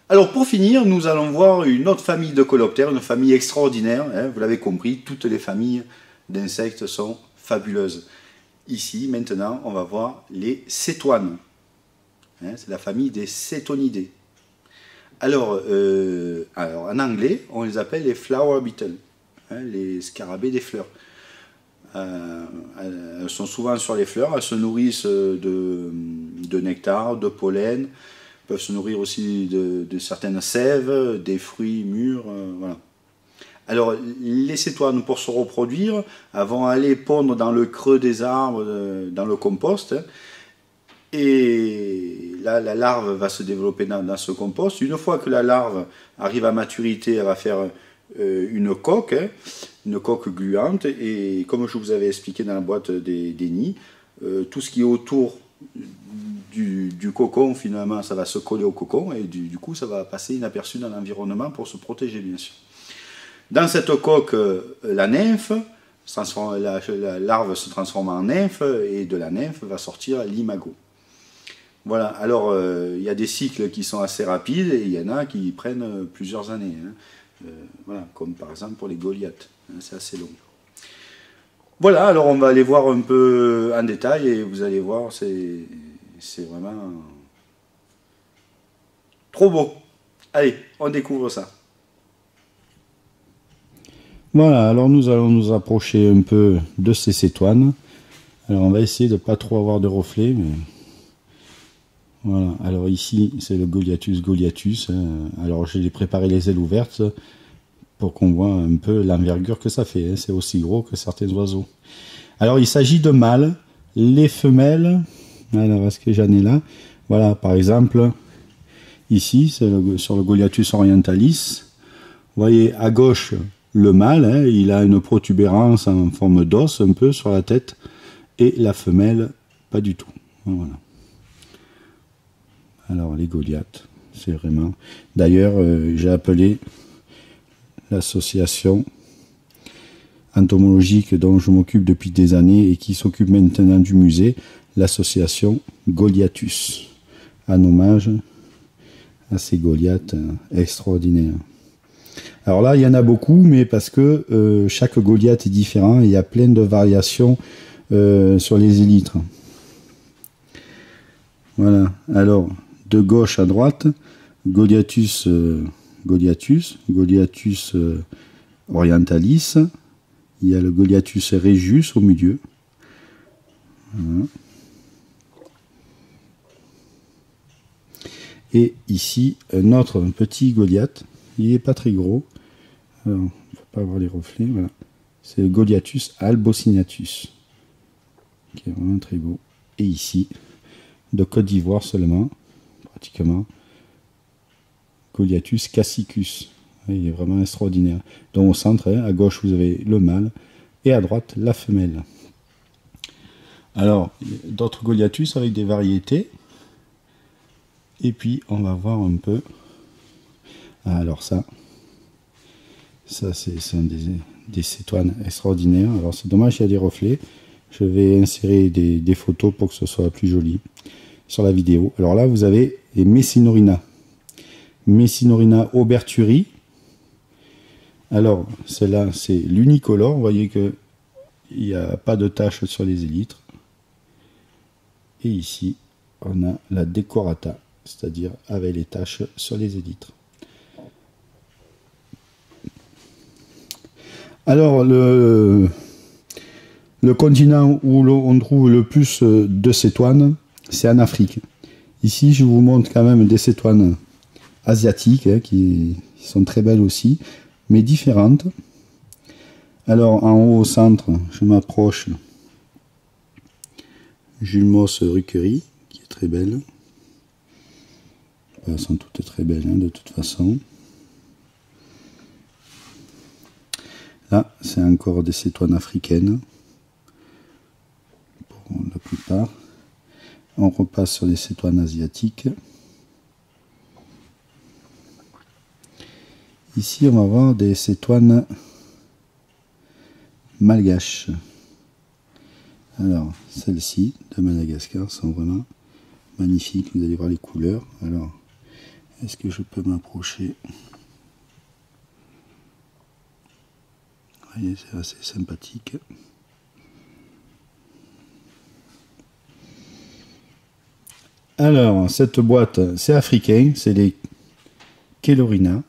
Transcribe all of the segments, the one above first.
Alors pour finir, nous allons voir une autre famille de coléoptères, une famille extraordinaire. Hein, vous l'avez compris, toutes les familles d'insectes sont fabuleuses. Ici, maintenant, on va voir les cétoines. Hein, c'est la famille des cétonidés. Alors, en anglais, on les appelle les flower beetles, hein, les scarabées des fleurs. Elles sont souvent sur les fleurs, elles se nourrissent de nectar, de pollen, peuvent se nourrir aussi de certaines sèves, des fruits mûrs, voilà. Alors, les cétoines, pour se reproduire, vont aller pondre dans le creux des arbres, dans le compost, hein, et là, la larve va se développer dans ce compost. Une fois que la larve arrive à maturité, elle va faire une coque, hein, une coque gluante, et comme je vous avais expliqué dans la boîte des nids, tout ce qui est autour du cocon, finalement, ça va se coller au cocon, et du coup, ça va passer inaperçu dans l'environnement pour se protéger, bien sûr. Dans cette coque, la nymphe, la larve se transforme en nymphe, et de la nymphe va sortir l'imago. Voilà, alors il y a des cycles qui sont assez rapides, et il y en a qui prennent plusieurs années. Hein. Voilà, comme par exemple pour les goliaths, hein, c'est assez long. Voilà, alors on va aller voir un peu en détail, et vous allez voir, c'est vraiment trop beau. Allez, on découvre ça. Voilà, alors nous allons nous approcher un peu de ces cétoines. Alors on va essayer de ne pas trop avoir de reflets, mais voilà. Alors ici c'est le Goliathus goliathus. Alors j'ai préparé les ailes ouvertes pour qu'on voit un peu l'envergure que ça fait. C'est aussi gros que certains oiseaux. Alors il s'agit de mâles. Les femelles, alors est-ce que j'en ai là? Voilà, par exemple, ici c'est sur le Goliathus orientalis. Vous voyez à gauche le mâle, hein, il a une protubérance en forme d'os un peu sur la tête, et la femelle, pas du tout. Voilà. Alors les Goliaths, c'est vraiment... D'ailleurs, j'ai appelé l'association entomologique dont je m'occupe depuis des années et qui s'occupe maintenant du musée, l'association Goliathus, en hommage à ces Goliaths extraordinaires. Alors là, il y en a beaucoup, mais parce que chaque Goliath est différent, et il y a plein de variations sur les élytres. Voilà, alors, de gauche à droite, Goliathus orientalis, il y a le Goliathus regius au milieu. Voilà. Et ici, un autre petit Goliath, il n'est pas très gros, alors, il ne faut pas avoir les reflets, voilà. C'est le Goliathus albocinatus, qui est vraiment très beau. Et ici, de Côte d'Ivoire seulement, pratiquement, Goliathus cassicus. Il est vraiment extraordinaire. Donc au centre, hein, à gauche, vous avez le mâle, et à droite, la femelle. Alors, d'autres Goliathus avec des variétés. Et puis, on va voir un peu... Alors ça c'est des cétoines extraordinaires. Alors c'est dommage, il y a des reflets. Je vais insérer des photos pour que ce soit plus joli sur la vidéo. Alors là, vous avez les Messinorina. Messinorina oberturi. Alors, celle-là, c'est l'unicolore. Vous voyez qu'il n'y a pas de taches sur les élytres. Et ici, on a la decorata, c'est-à-dire avec les taches sur les élytres. Alors, le continent où on trouve le plus de cétoines, c'est en Afrique. Ici, je vous montre quand même des cétoines asiatiques, hein, qui sont très belles aussi, mais différentes. Alors, en haut au centre, je m'approche, Julmos ruckeri, qui est très belle. Elles sont toutes très belles, hein, de toute façon. Là, c'est encore des cétoines africaines, pour la plupart. On repasse sur les cétoines asiatiques. Ici, on va voir des cétoines malgaches. Alors, celles-ci de Madagascar sont vraiment magnifiques. Vous allez voir les couleurs. Alors, Est-ce que je peux m'approcher? Vous voyez, c'est assez sympathique. Alors, cette boîte, c'est africain, c'est les Kelorina.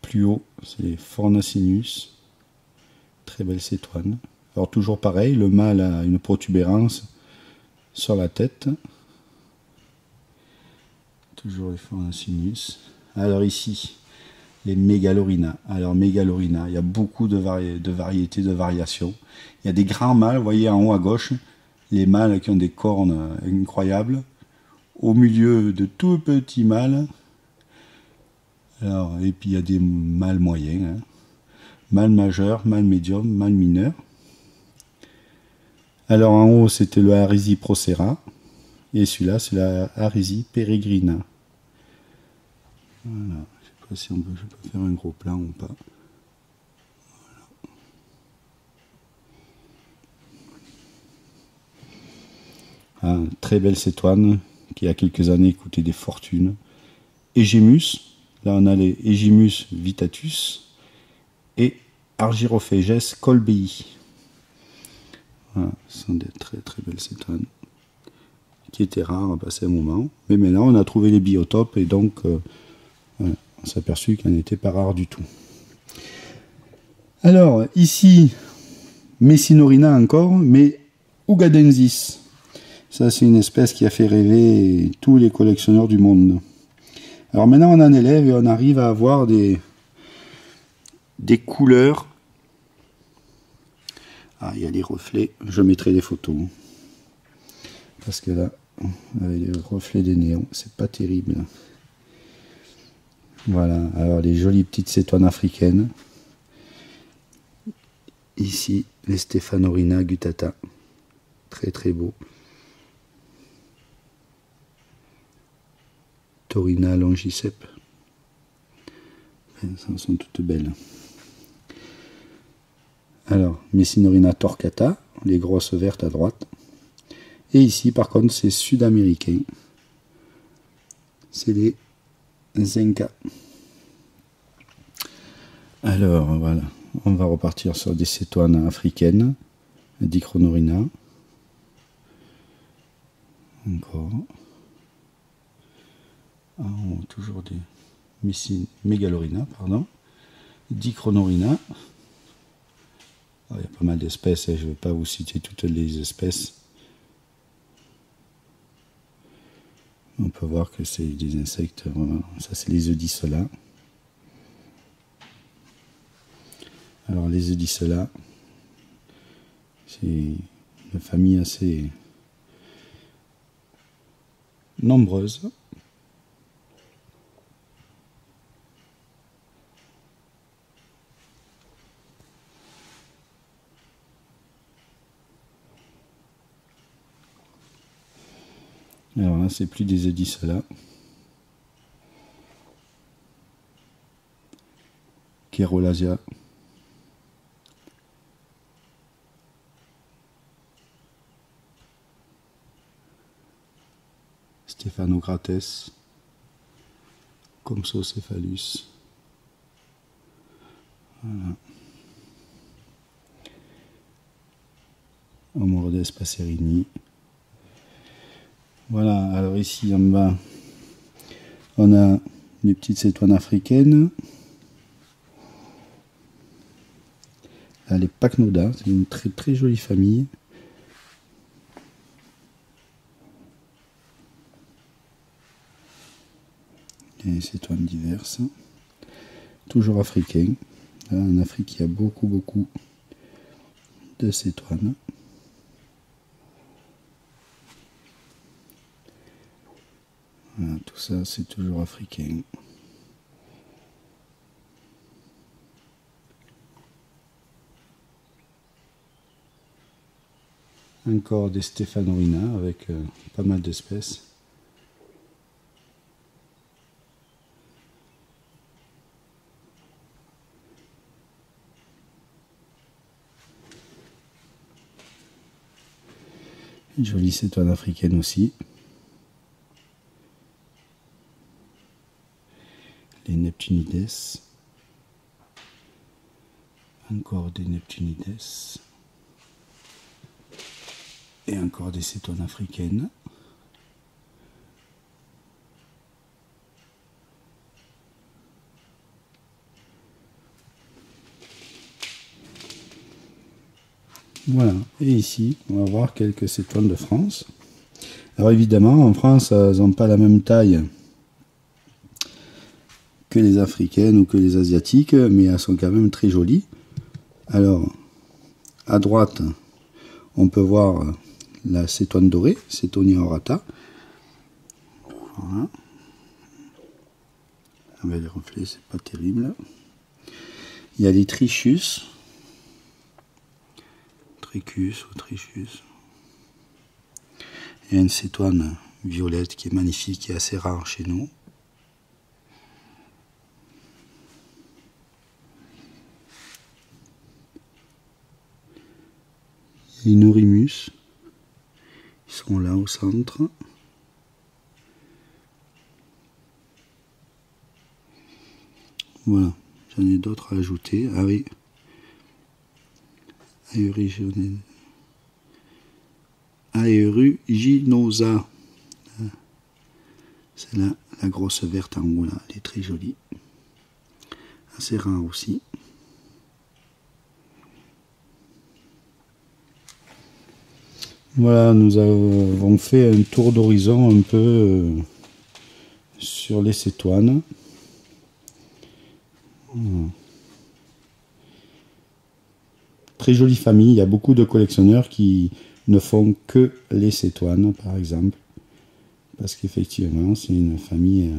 Plus haut, c'est les Fornacinus. Très belle cétoine. Alors, toujours pareil, le mâle a une protubérance sur la tête. Toujours les Fornacinus. Alors, ici, les Mégalorina. Alors, Mégalorina, il y a beaucoup de variétés, de variations. Il y a des grands mâles, vous voyez en haut à gauche, les mâles qui ont des cornes incroyables. Au milieu, de tout petits mâles. Alors, et puis il y a des mâles moyens. Hein. Mâle majeur, mâle médium, mâle mineur. Alors en haut, c'était le Arisi procera. Et celui-là, c'est la Arisi peregrina. Voilà. Je sais pas si je peux faire un gros plan ou pas. Voilà. Ah, très belle cétoine qui il y a quelques années coûtait des fortunes. Egemus, là on a les Egemus vitatus et Argyrophages colbei. Voilà, ce sont des très très belles cétoines qui étaient rares à passer un moment. Mais maintenant on a trouvé les biotopes et donc on s'est aperçu qu'elles n'étaient pas rares du tout. Alors ici, Messinorina encore, mais Ugadensis. Ça, c'est une espèce qui a fait rêver tous les collectionneurs du monde. Alors maintenant, on en élève et on arrive à avoir des couleurs. Ah, il y a les reflets. Je mettrai des photos. Parce que là, avec les reflets des néons, c'est pas terrible. Voilà, alors les jolies petites cétoines africaines. Ici, les Stéphanorina gutata. Très très beau. Taurina longiceps. Elles sont toutes belles. Alors, Messinorina torquata, les grosses vertes à droite. Et ici, par contre, c'est sud-américain. C'est les Zenka. Alors, voilà. On va repartir sur des cétoines africaines. Dichronorina. Encore. Ah, toujours des Mégalorina, pardon. Dichronorina. Il y a pas mal d'espèces, je ne vais pas vous citer toutes les espèces. On peut voir que c'est des insectes, voilà. Ça c'est les Eudicela. Alors les Eudicela, c'est une famille assez nombreuse. Alors là, c'est plus des Eudicela. Kerolasia. Stéphanocrates. Compsocéphalus. Voilà. Homorodes passerini. Voilà, alors ici en bas, on a les petites cétoines africaines. Là, les Pachnoda, c'est une très très jolie famille. Les cétoines diverses. Toujours africains. Là, en Afrique, il y a beaucoup de cétoines. Voilà, tout ça, c'est toujours africain. Encore des Stéphanorina avec pas mal d'espèces. Une jolie cétoine africaine aussi. Les Neptunides. Encore des Neptunides. Et encore des cétoines africaines. Voilà, et ici, on va voir quelques cétoines de France. Alors évidemment, en France, elles n'ont pas la même taille que les africaines ou que les asiatiques, mais elles sont quand même très jolies. Alors, à droite, on peut voir la cétoine dorée, Cétonia aurata. Voilà. Avec les reflets, c'est pas terrible. Il y a les Trichus. Tricus ou Trichus. Il y a une cétoine violette qui est magnifique et assez rare chez nous. Il y a une Orimus. Ils sont là au centre. Voilà, j'en ai d'autres à ajouter. Ah oui. Aeruginosa. C'est là, la grosse verte en haut là, elle est très jolie. Assez rare aussi. Voilà, nous avons fait un tour d'horizon un peu sur les cétoines. Voilà. Très jolie famille, il y a beaucoup de collectionneurs qui ne font que les cétoines par exemple, parce qu'effectivement c'est une famille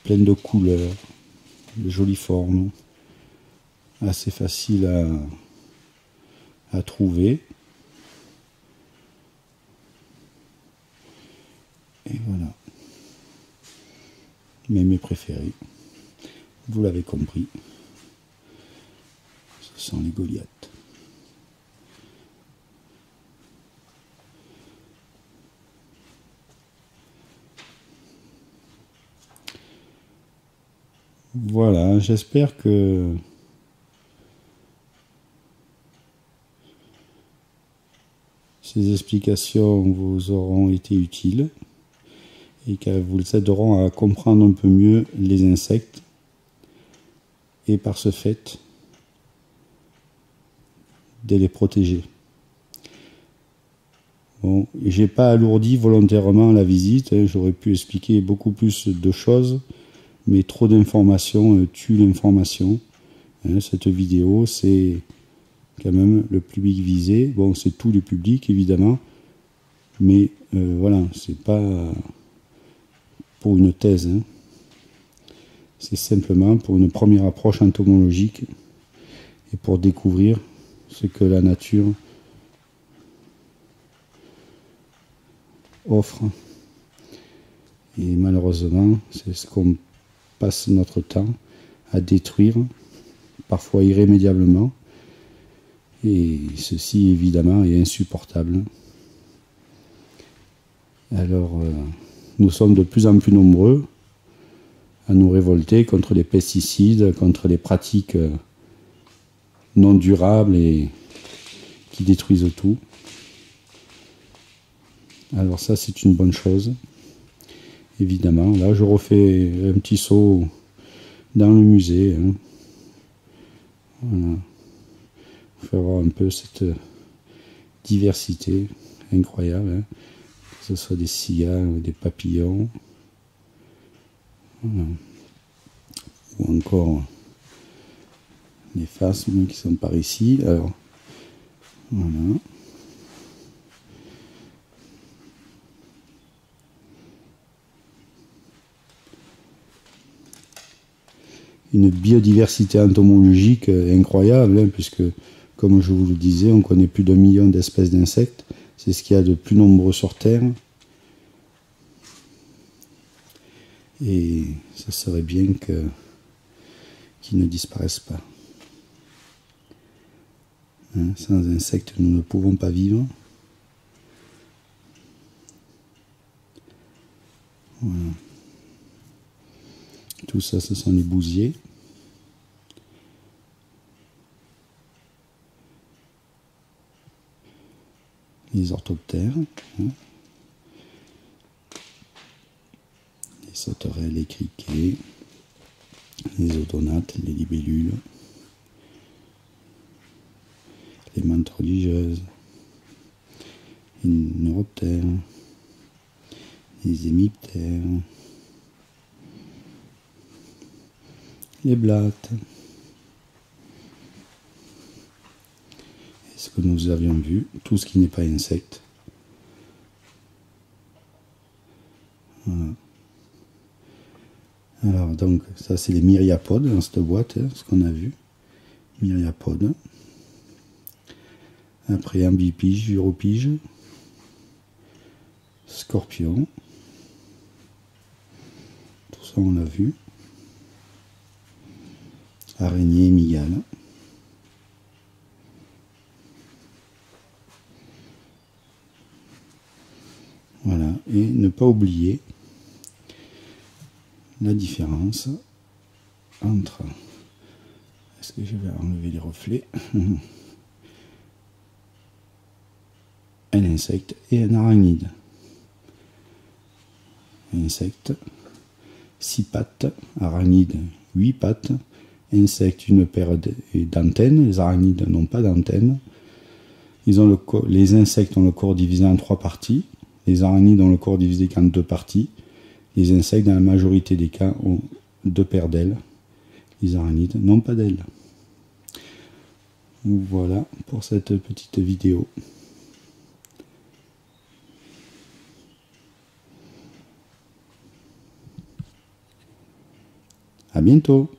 pleine de couleurs, de jolies formes, assez facile à trouver. Et voilà, mais mes préférés, vous l'avez compris. Ce sont les Goliaths. Voilà, j'espère que ces explications vous auront été utiles et qu'elles vous aideront à comprendre un peu mieux les insectes et par ce fait de les protéger. Bon, j'ai pas alourdi volontairement la visite, hein, j'aurais pu expliquer beaucoup plus de choses, mais trop d'informations tue l'information. Hein, cette vidéo, c'est quand même le public visé. Bon, c'est tout le public évidemment, mais voilà, c'est pas pour une thèse. Hein. C'est simplement pour une première approche entomologique et pour découvrir ce que la nature offre. Et malheureusement, c'est ce qu'on passe notre temps à détruire, parfois irrémédiablement. Et ceci, évidemment, est insupportable. Alors, nous sommes de plus en plus nombreux à nous révolter contre les pesticides, contre les pratiques non durables et qui détruisent tout. Alors ça, c'est une bonne chose, évidemment. Là, je refais un petit saut dans le musée. Hein. Voilà. Pour faire voir un peu cette diversité incroyable. Hein. Que ce soit des cigales ou des papillons. Voilà. Ou encore les phasmes qui sont par ici. Alors, voilà. Une biodiversité entomologique incroyable, hein, puisque, comme je vous le disais, on connaît plus d'1 million d'espèces d'insectes. C'est ce qu'il y a de plus nombreux sur Terre. Et ça serait bien qu'ils ne disparaissent pas. Hein, sans insectes, nous ne pouvons pas vivre. Voilà. Tout ça, ce sont les bousiers. Les orthoptères. Hein. Les sauterelles, les criquets. Les odonates, les libellules. Les mantes religieuses. Les neuroptères. Les hémiptères. Les blattes. Et ce que nous avions vu, tout ce qui n'est pas insecte. Voilà. Alors donc ça c'est les myriapodes dans cette boîte, hein, ce qu'on a vu. Myriapodes. Après ambipige, uropige, scorpion. Tout ça on l'a vu. Araignée, mygale. Voilà, et ne pas oublier la différence entre, est-ce que je vais enlever les reflets, un insecte et un arachnide. Insecte, 6 pattes, arachnide, 8 pattes, insecte, une paire d'antennes, les arachnides n'ont pas d'antennes. Les insectes ont le corps divisé en 3 parties, les arachnides ont le corps divisé qu'en 2 parties. Les insectes, dans la majorité des cas, ont 2 paires d'ailes. Les arachnides n'ont pas d'ailes. Voilà pour cette petite vidéo. À bientôt.